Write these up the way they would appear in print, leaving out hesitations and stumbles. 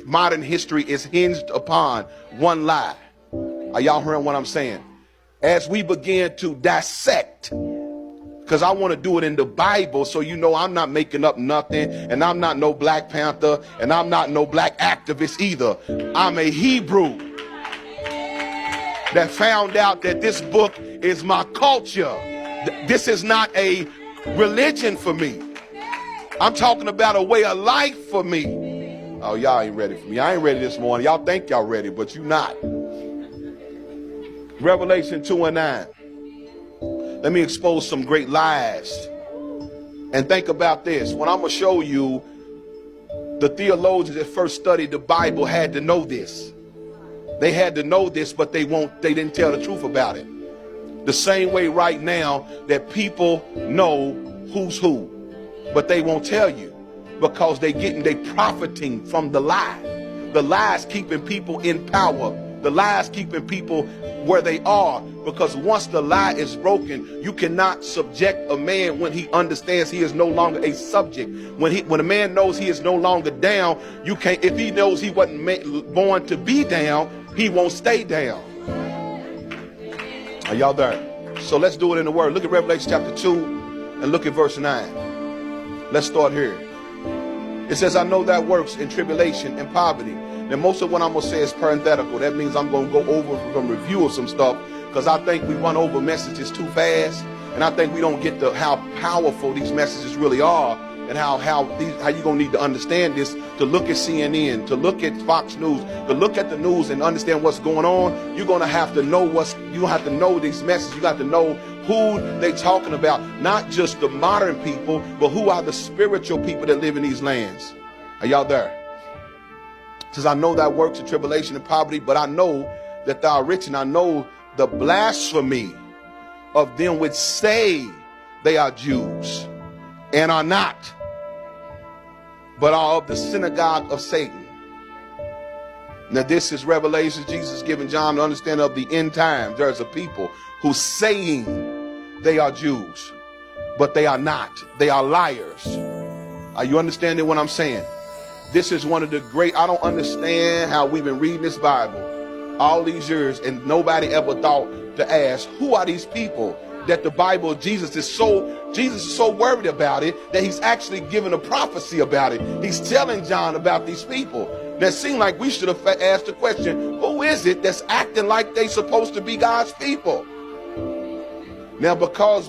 modern history is hinged upon one lie. Are y'all hearing what I'm saying? As we begin to dissect, because I want to do it in the Bible, so you know I'm not making up nothing, and I'm not no Black Panther, and I'm not no black activist either. I'm a Hebrew that found out that this book is my culture. This is not a religion for me. I'm talking about a way of life for me. Oh, y'all ain't ready for me. I ain't ready this morning. Y'all think y'all ready, but you not. Revelation 2:9. Let me expose some great lies. And think about this. When I'm going to show you, the theologians that first studied the Bible had to know this. They had to know this, but they didn't tell the truth about it. The same way right now that people know who's who, but they won't tell you because they profiting from the lie. The lies keeping people in power. The lies keeping people where they are, because once the lie is broken, you cannot subject a man when he understands he is no longer a subject. When a man knows he is no longer down, you can't. If he knows he wasn't born to be down, he won't stay down. Are y'all there? So let's do it in the word. Look at Revelation chapter 2 and look at verse 9. Let's start here. It says, I know that works in tribulation and poverty. Now, most of what I'm going to say is parenthetical. That means I'm going to go over from review of some stuff, because I think we run over messages too fast. And I think we don't get how powerful these messages really are, and how you're going to need to understand this, to look at CNN, to look at Fox News, to look at the news and understand what's going on. You're going to have to know you have to know these messages. You got to know who they talking about, not just the modern people, but who are the spiritual people that live in these lands. Are y'all there? It says, I know thy works in tribulation and poverty, but I know that thou art rich, and I know the blasphemy of them which say they are Jews and are not, but are of the synagogue of Satan. Now this is Revelation. Jesus giving John the understanding of the end times. There's a people who saying they are Jews, but they are not. They are liars. Are you understanding what I'm saying? This is one of the great, I don't understand how we've been reading this Bible all these years and nobody ever thought to ask, who are these people that the Bible, Jesus is so worried about it that he's actually given a prophecy about it. He's telling John about these people. That seemed like we should have asked the question, who is it that's acting like they supposed to be God's people? Now, because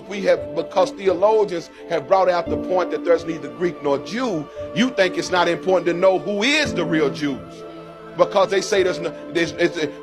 theologians have brought out the point that there's neither Greek nor Jew, you think it's not important to know who is the real Jews. Because they say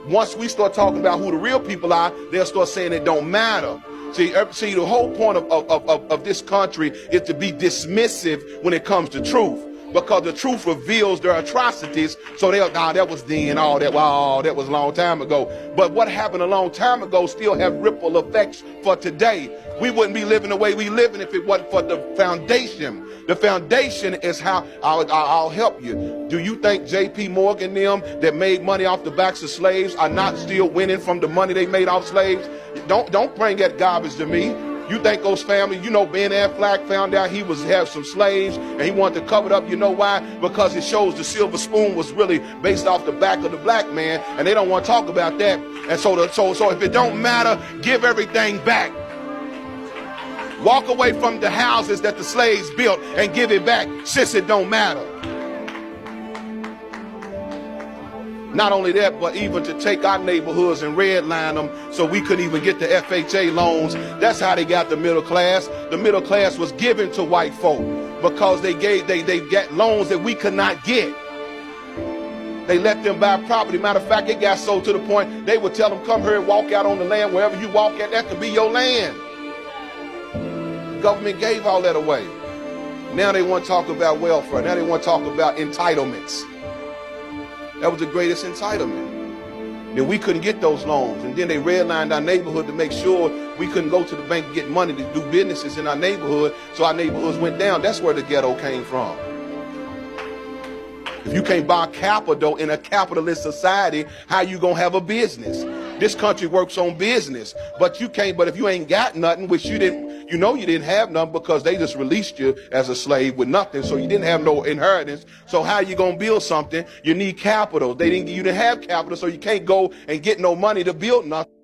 once we start talking about who the real people are, they'll start saying it don't matter. See, the whole point of this country is to be dismissive when it comes to truth. Because the truth reveals their atrocities. So that was then, that was a long time ago. But what happened a long time ago still have ripple effects for today. We wouldn't be living the way we live if it wasn't for the foundation. The foundation is how, I'll help you. Do you think J.P. Morgan them that made money off the backs of slaves are not still winning from the money they made off slaves? Don't bring that garbage to me. You think those families, Ben Affleck found out he have some slaves and he wanted to cover it up. You know why? Because it shows the silver spoon was really based off the back of the black man, and they don't want to talk about that. And so if it don't matter, give everything back. Walk away from the houses that the slaves built and give it back, since it don't matter. Not only that, but even to take our neighborhoods and redline them so we couldn't even get the FHA loans. That's how they got the middle class. The middle class was given to white folk because they got loans that we could not get. They let them buy property. Matter of fact, it got so to the point they would tell them, come here and walk out on the land. Wherever you walk at, that could be your land. The government gave all that away. Now they want to talk about welfare. Now they want to talk about entitlements. That was the greatest entitlement. Then we couldn't get those loans. And then they redlined our neighborhood to make sure we couldn't go to the bank and get money to do businesses in our neighborhood. So our neighborhoods went down. That's where the ghetto came from. If you can't buy capital in a capitalist society, how you gonna have a business? This country works on business, but you can't. But if you ain't got nothing, which you didn't, You know you didn't have nothing because they just released you as a slave with nothing, so you didn't have no inheritance. So how you gonna build something? You need capital. You didn't have capital, so you can't go and get no money to build nothing.